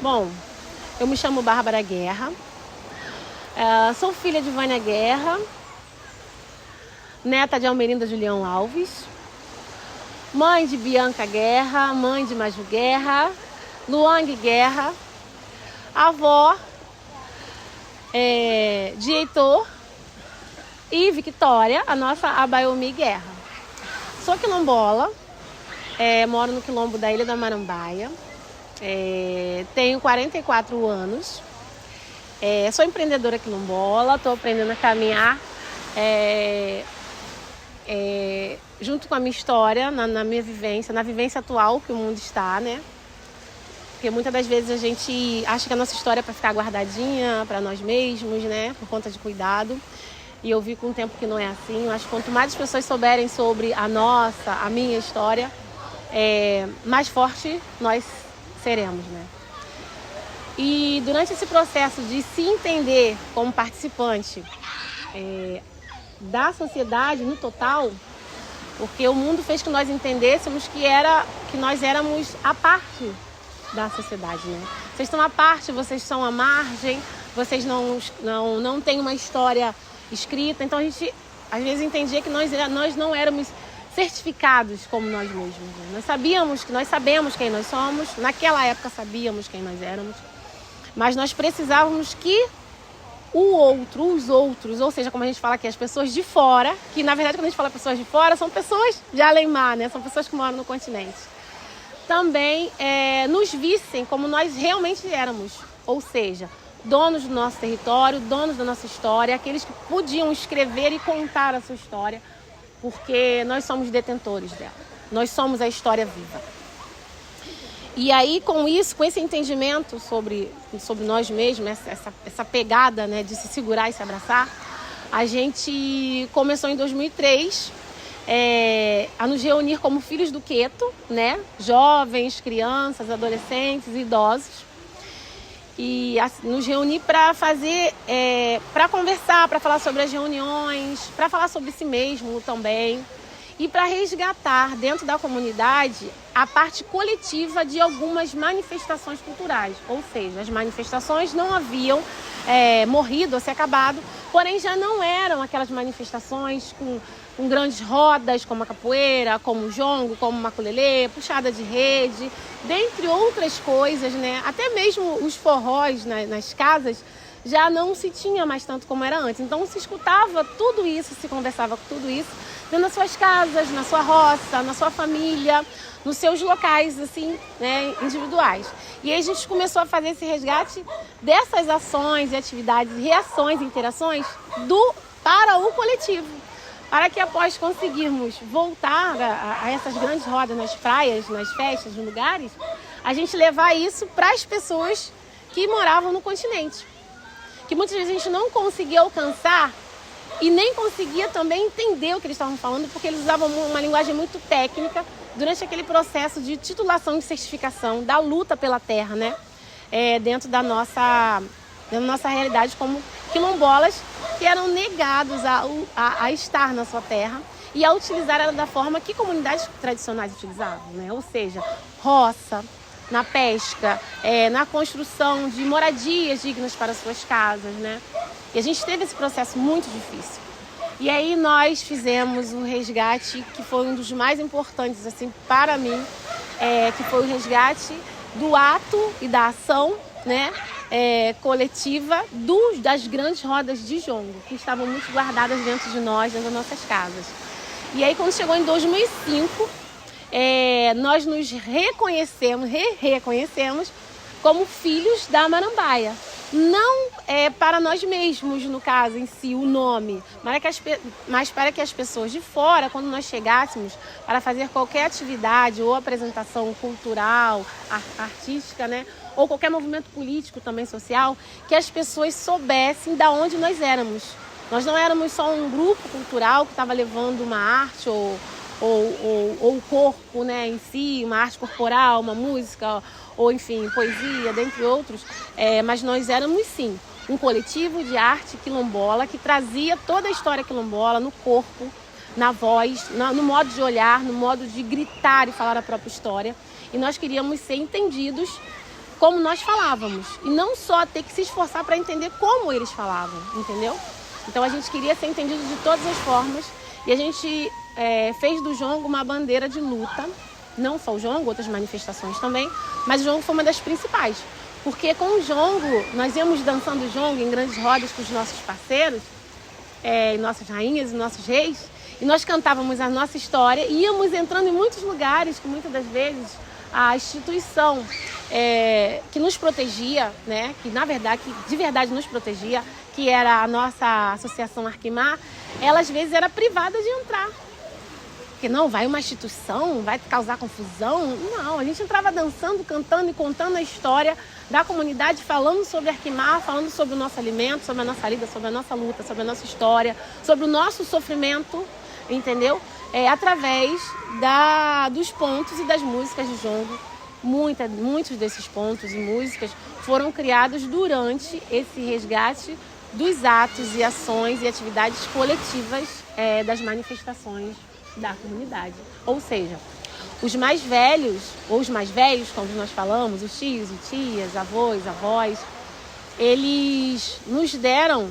Bom, eu me chamo Bárbara Guerra, sou filha de Vânia Guerra, neta de Almerinda Julião Alves, mãe de Bianca Guerra, mãe de Maju Guerra, Luang Guerra, avó de Heitor e Victória, a nossa Abaiomi Guerra. Sou quilombola, moro no quilombo da Ilha da Marambaia, tenho 44 anos, sou empreendedora quilombola, estou aprendendo a caminhar junto com a minha história, na minha vivência, na vivência atual que o mundo está, né? Porque muitas das vezes a gente acha que a nossa história é para ficar guardadinha para nós mesmos, né? Por conta de cuidado. E eu vi com o tempo que não é assim. Eu acho que quanto mais as pessoas souberem sobre a minha história, mais forte nós seremos, né? E durante esse processo de se entender como participante da sociedade no total, porque o mundo fez que nós entendêssemos que nós éramos a parte da sociedade, né? Vocês estão à parte, vocês são à margem, vocês não têm uma história escrita. Então a gente às vezes entendia que nós não éramos certificados como nós mesmos, né? Nós sabemos quem nós somos, naquela época sabíamos quem nós éramos, mas nós precisávamos que os outros, ou seja, como a gente fala aqui, as pessoas de fora, que na verdade quando a gente fala pessoas de fora, são pessoas de além-mar, né? São pessoas que moram no continente. Também nos vissem como nós realmente éramos, ou seja, donos do nosso território, donos da nossa história, aqueles que podiam escrever e contar a sua história, porque nós somos detentores dela, nós somos a história viva. E aí, com isso, com esse entendimento sobre nós mesmos, essa pegada, né, de se segurar e se abraçar, a gente começou em 2003 a nos reunir como filhos do Queto, né? Jovens, crianças, adolescentes, idosos. E nos reunir para para conversar, para falar sobre as reuniões, para falar sobre si mesmo também. E para resgatar dentro da comunidade a parte coletiva de algumas manifestações culturais. Ou seja, as manifestações não haviam morrido ou se acabado, porém já não eram aquelas manifestações com grandes rodas, como a capoeira, como o jongo, como o maculelê, puxada de rede, dentre outras coisas, né? Até mesmo os forróis nas casas já não se tinha mais tanto como era antes. Então se escutava tudo isso, se conversava com tudo isso dentro das suas casas, na sua roça, na sua família, nos seus locais, assim, né, individuais. E aí a gente começou a fazer esse resgate dessas ações e atividades, reações, interações para o coletivo. Para que após conseguirmos voltar a essas grandes rodas nas praias, nas festas, nos lugares, a gente levar isso para as pessoas que moravam no continente. Que muitas vezes a gente não conseguia alcançar e nem conseguia também entender o que eles estavam falando, porque eles usavam uma linguagem muito técnica durante aquele processo de titulação e certificação da luta pela terra, né? Dentro da nossa realidade como quilombolas, que eram negados a estar na sua terra e a utilizar ela da forma que comunidades tradicionais utilizavam, né? Ou seja, roça, na pesca, na construção de moradias dignas para suas casas, né? E a gente teve esse processo muito difícil. E aí nós fizemos um resgate que foi um dos mais importantes, assim, para mim, que foi o resgate do ato e da ação, né, coletiva das grandes rodas de jongo, que estavam muito guardadas dentro de nós, dentro das nossas casas. E aí quando chegou em 2005, nós nos reconhecemos como filhos da Marambaia. Não para nós mesmos, no caso em si, o nome, mas para que as pessoas de fora, quando nós chegássemos para fazer qualquer atividade ou apresentação cultural, artística, né, ou qualquer movimento político também social, que as pessoas soubessem de onde nós éramos. Nós não éramos só um grupo cultural que estava levando uma arte ou o corpo, né, em si, uma arte corporal, uma música, ou enfim, poesia, dentre outros, mas nós éramos sim um coletivo de arte quilombola que trazia toda a história quilombola no corpo, na voz, no modo de olhar, no modo de gritar e falar a própria história. E nós queríamos ser entendidos como nós falávamos. E não só ter que se esforçar para entender como eles falavam, entendeu? Então a gente queria ser entendido de todas as formas. E a gente fez do jongo uma bandeira de luta. Não só o jongo, outras manifestações também. Mas o jongo foi uma das principais. Porque com o jongo, nós íamos dançando o jongo em grandes rodas com os nossos parceiros, nossas rainhas e nossos reis. E nós cantávamos a nossa história e íamos entrando em muitos lugares que muitas das vezes a instituição que nos protegia, né, que na verdade, que de verdade nos protegia, que era a nossa associação Arquimar, ela às vezes era privada de entrar. Porque não, vai uma instituição, vai causar confusão. Não, a gente entrava dançando, cantando e contando a história da comunidade, falando sobre Arquimar, falando sobre o nosso alimento, sobre a nossa lida, sobre a nossa luta, sobre a nossa história, sobre o nosso sofrimento, entendeu? Através dos pontos e das músicas de jongo. Muitos desses pontos e músicas foram criados durante esse resgate dos atos e ações e atividades coletivas das manifestações da comunidade. Ou seja, os mais velhos, ou os mais velhos, como nós falamos, os tios e tias, avós, eles nos deram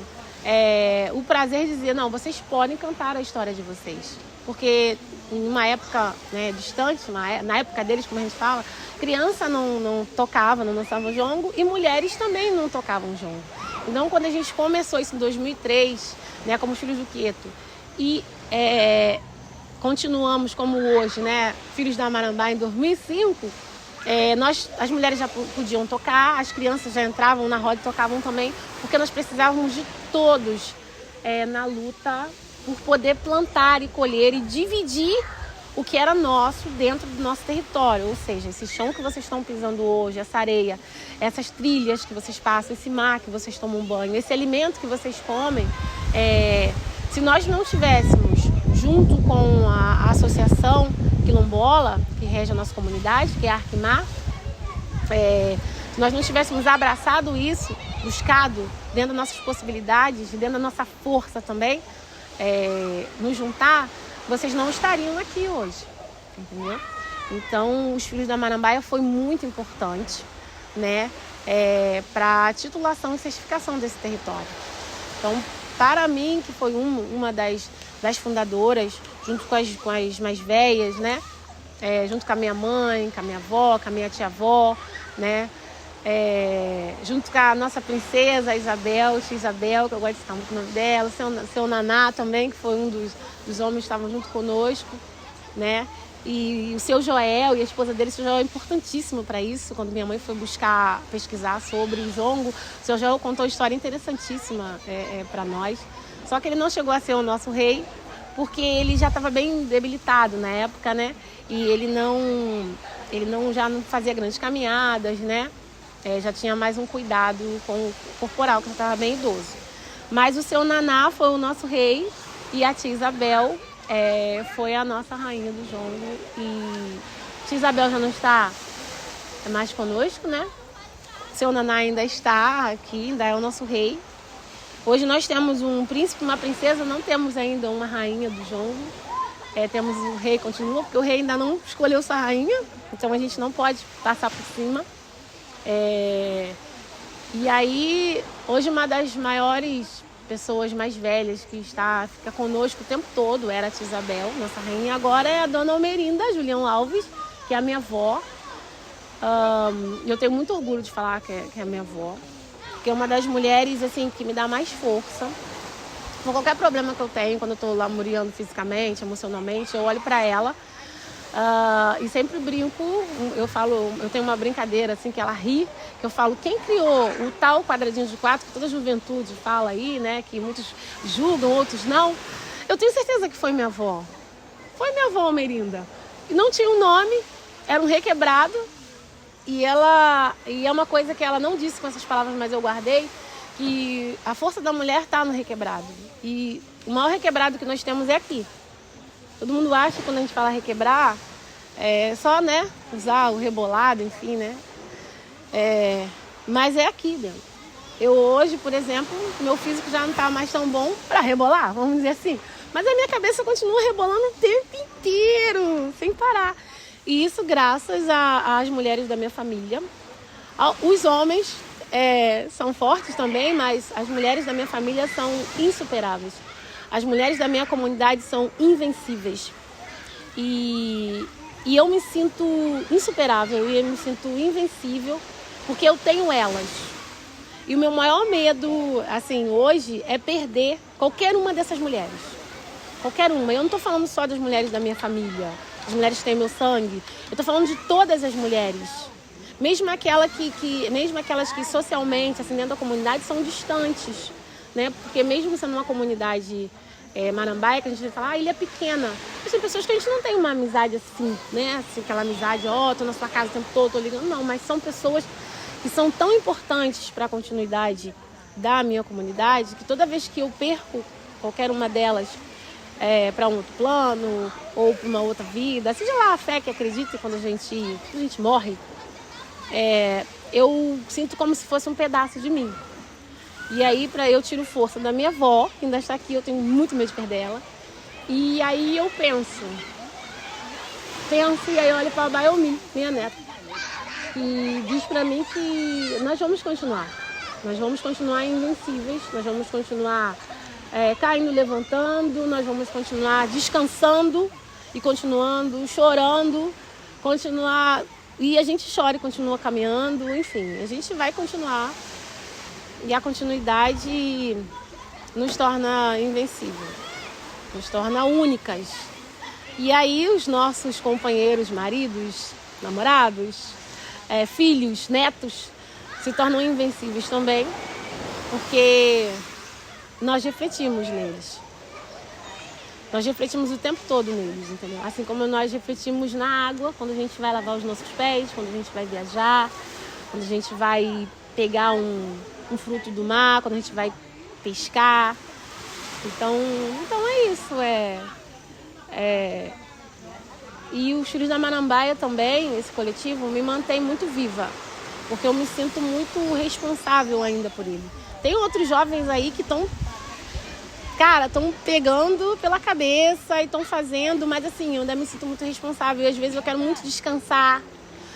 o prazer de dizer, não, vocês podem cantar a história de vocês. Porque em uma época distante, na época deles, como a gente fala, criança não tocava, não dançava jongo e mulheres também não tocavam jongo. Então, quando a gente começou isso em 2003, como os Filhos do Queto, e continuamos como hoje, Filhos da Marambá em 2005, as mulheres já podiam tocar, as crianças já entravam na roda e tocavam também, porque nós precisávamos de todos na luta por poder plantar e colher e dividir o que era nosso dentro do nosso território. Ou seja, esse chão que vocês estão pisando hoje, essa areia, essas trilhas que vocês passam, esse mar que vocês tomam banho, esse alimento que vocês comem, se nós não tivéssemos, junto com a associação quilombola, que rege a nossa comunidade, que é a Arquimar, se nós não tivéssemos abraçado isso, buscado dentro das nossas possibilidades, dentro da nossa força também, nos juntar, vocês não estariam aqui hoje, entendeu? Então, os Filhos da Marambaia foi muito importante, para a titulação e certificação desse território. Então, para mim, que foi uma das fundadoras, junto com as mais velhas, junto com a minha mãe, com a minha avó, com a minha tia-avó, junto com a nossa princesa Isabel, tia Isabel, que eu gosto de citar muito o nome dela, seu Naná também, que foi um dos homens que estavam junto conosco, e o seu Joel e a esposa dele. O seu Joel é importantíssimo para isso. Quando minha mãe foi pesquisar sobre o jongo, o seu Joel contou uma história interessantíssima para nós. Só que ele não chegou a ser o nosso rei, porque ele já estava bem debilitado na época, e ele já não fazia grandes caminhadas, já tinha mais um cuidado com o corporal, que já estava bem idoso. Mas o seu Naná foi o nosso rei e a tia Isabel foi a nossa rainha do jongo. E tia Isabel já não está mais conosco, O seu Naná ainda está aqui, ainda é o nosso rei. Hoje nós temos um príncipe e uma princesa, não temos ainda uma rainha do jongo. Temos o rei, continua, porque o rei ainda não escolheu sua rainha, então a gente não pode passar por cima. E aí, hoje uma das maiores pessoas mais velhas que fica conosco o tempo todo era a tia Isabel, nossa rainha. Agora é a dona Almerinda Julião Alves, que é a minha avó. Eu tenho muito orgulho de falar que é a minha avó, porque é uma das mulheres assim, que me dá mais força. Por qualquer problema que eu tenho, quando eu estou lamuriando fisicamente, emocionalmente, eu olho para ela e sempre brinco. Eu tenho uma brincadeira assim, que ela ri, que eu falo, quem criou o tal quadradinho de 4 que toda a juventude fala aí, que muitos julgam, outros não. Eu tenho certeza que foi minha avó. Foi minha avó Almerinda. E não tinha um nome, era um requebrado. E é uma coisa que ela não disse com essas palavras, mas eu guardei, que a força da mulher está no requebrado. E o maior requebrado que nós temos é aqui. Todo mundo acha que quando a gente fala requebrar, só, usar o rebolado, enfim, mas é aqui dentro. Eu hoje, por exemplo, meu físico já não está mais tão bom para rebolar, vamos dizer assim. Mas a minha cabeça continua rebolando o tempo inteiro, sem parar. E isso graças às mulheres da minha família, Os homens são fortes também, mas as mulheres da minha família são insuperáveis. As mulheres da minha comunidade são invencíveis. E eu me sinto insuperável, e eu me sinto invencível, porque eu tenho elas. E o meu maior medo, assim, hoje, é perder qualquer uma dessas mulheres. Qualquer uma. Eu não estou falando só das mulheres da minha família, as mulheres que têm meu sangue. Eu estou falando de todas as mulheres. Mesmo aquelas que socialmente, assim, dentro da comunidade, são distantes, né? Porque mesmo sendo uma comunidade marambaia, que a gente vai falar, ilha pequena. Mas tem pessoas que a gente não tem uma amizade assim, né? Assim, aquela amizade, tô na sua casa o tempo todo, tô ligando. Não, mas são pessoas que são tão importantes para a continuidade da minha comunidade, que toda vez que eu perco qualquer uma delas para um outro plano ou para uma outra vida, seja lá a fé que acredita quando a gente morre, eu sinto como se fosse um pedaço de mim. E aí eu tiro força da minha avó, que ainda está aqui, eu tenho muito medo de perder ela. E aí eu penso e aí eu olho para a Baiomi, minha neta, e diz para mim que nós vamos continuar invencíveis, nós vamos continuar caindo, levantando, nós vamos continuar descansando e continuando, chorando, continuar, e a gente chora e continua caminhando, enfim, a gente vai continuar, e a continuidade nos torna invencível, nos torna únicas. E aí os nossos companheiros, maridos, namorados, filhos, netos, se tornam invencíveis também, porque nós refletimos neles. Nós refletimos o tempo todo neles, entendeu? Assim como nós refletimos na água, quando a gente vai lavar os nossos pés, quando a gente vai viajar, quando a gente vai pegar um fruto do mar, quando a gente vai pescar. Então é isso, E os Filhos da Marambaia também, esse coletivo, me mantém muito viva, porque eu me sinto muito responsável ainda por ele. Tem outros jovens aí que estão pegando pela cabeça e estão fazendo, mas assim, eu ainda me sinto muito responsável e às vezes eu quero muito descansar.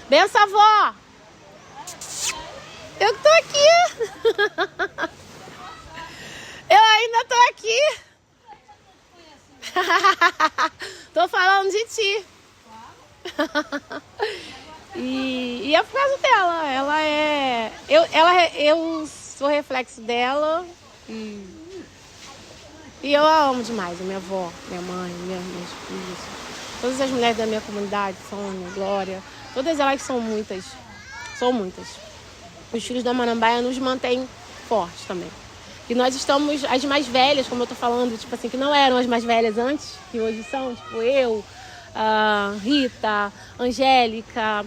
Benção, avó! Eu tô aqui! Eu ainda tô aqui! Tô falando de ti! E é por causa dela. Eu sou reflexo dela e eu a amo demais. A minha avó, minha mãe, minhas filhas, todas as mulheres da minha comunidade, Sônia, Glória, todas elas são muitas. Os Filhos da Marambaia nos mantêm fortes também. E nós estamos, as mais velhas, como eu tô falando, tipo assim, que não eram as mais velhas antes, que hoje são, tipo eu, Rita, Angélica,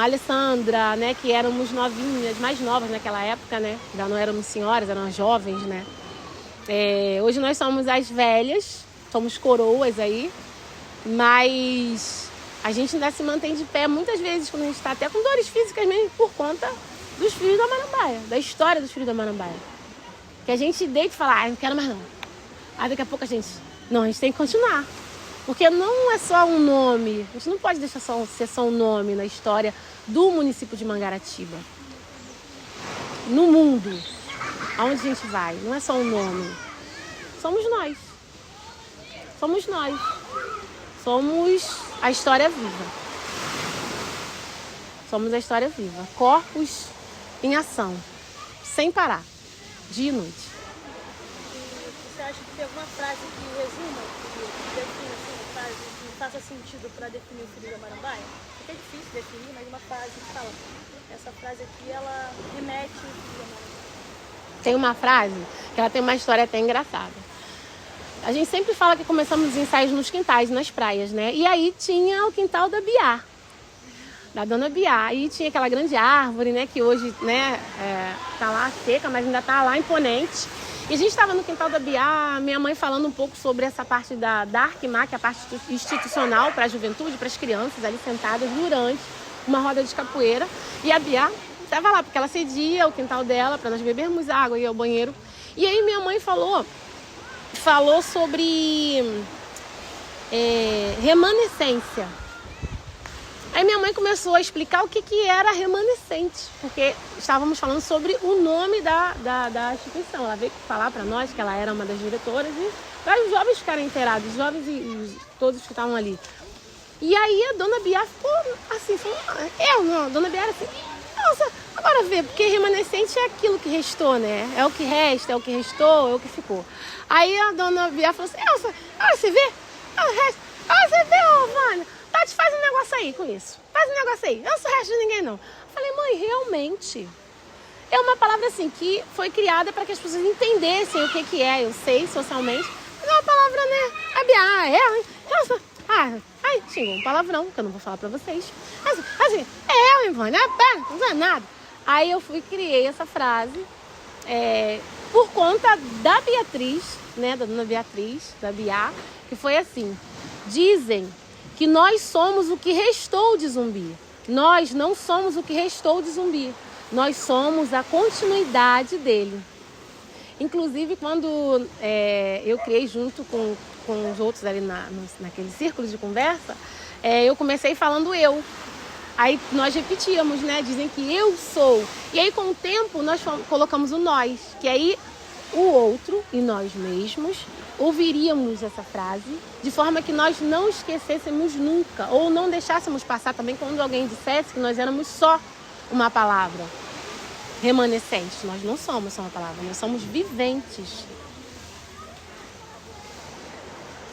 Alessandra, né, que éramos novinhas, mais novas naquela época, né, já não éramos senhoras, éramos jovens, né. Hoje nós somos as velhas, somos coroas aí, mas a gente ainda se mantém de pé muitas vezes quando a gente está até com dores físicas mesmo por conta dos Filhos da Marambaia, da história dos Filhos da Marambaia. Que a gente deita e fala, não quero mais não. Aí daqui a pouco a gente tem que continuar. Porque não é só um nome, a gente não pode deixar ser só um nome na história do município de Mangaratiba. No mundo, aonde a gente vai, não é só um nome. Somos nós. Somos a história viva. Somos a história viva. Corpos em ação, sem parar, dia e noite. Você acha que tem alguma frase que resuma, que define assim, que faça sentido para definir o Filho da Marambaia? Porque é difícil definir, mas uma frase que fala, essa frase aqui, ela remete ao Filho da Marambaia. Tem uma frase que ela tem uma história até engraçada. A gente sempre fala que começamos os ensaios nos quintais, nas praias, né? E aí tinha o quintal da Biá, da Dona Biá. E tinha aquela grande árvore, né? Que hoje, né, tá lá seca, mas ainda tá lá imponente. E a gente estava no quintal da Biá, minha mãe falando um pouco sobre essa parte da Arquimar, que é a parte institucional para a juventude, para as crianças ali sentadas durante uma roda de capoeira. E a Biá estava lá, porque ela cedia o quintal dela para nós bebermos água e ir ao banheiro. E aí minha mãe falou sobre remanescência. Aí minha mãe começou a explicar o que era remanescente, porque estávamos falando sobre o nome da instituição. Ela veio falar para nós que ela era uma das diretoras e para os jovens ficarem inteirados, os jovens e todos que estavam ali. E aí a dona Bia ficou assim, falou, a dona Bia era assim, nossa, agora vê, porque remanescente é aquilo que restou, né? É o que resta, é o que restou, é o que ficou. Aí a dona Bia falou assim, Elsa, olha, você vê? Olha, você vê, ô Vânia, Tati, faz um negócio aí com isso. Faz um negócio aí, eu não sou resto de ninguém, não. Eu falei, mãe, realmente... É uma palavra assim que foi criada para que as pessoas entendessem o que é, eu sei socialmente, mas é uma palavra, né? A Bia, xingou um palavrão, que eu não vou falar pra vocês. Assim, Ivone, não é nada. Aí eu fui e criei essa frase por conta da Beatriz, né, da dona Beatriz, da Bia, que foi assim, dizem que nós somos o que restou de Zumbi. Nós não somos o que restou de Zumbi. Nós somos a continuidade dele. Inclusive, quando eu criei junto com os outros ali naquele círculo de conversa, eu comecei falando eu. Aí nós repetíamos, né? Dizem que eu sou. E aí, com o tempo, nós colocamos o nós. Que aí, o outro e nós mesmos ouviríamos essa frase de forma que nós não esquecêssemos nunca. Ou não deixássemos passar também quando alguém dissesse que nós éramos só uma palavra remanescente. Nós não somos só uma palavra, nós somos viventes.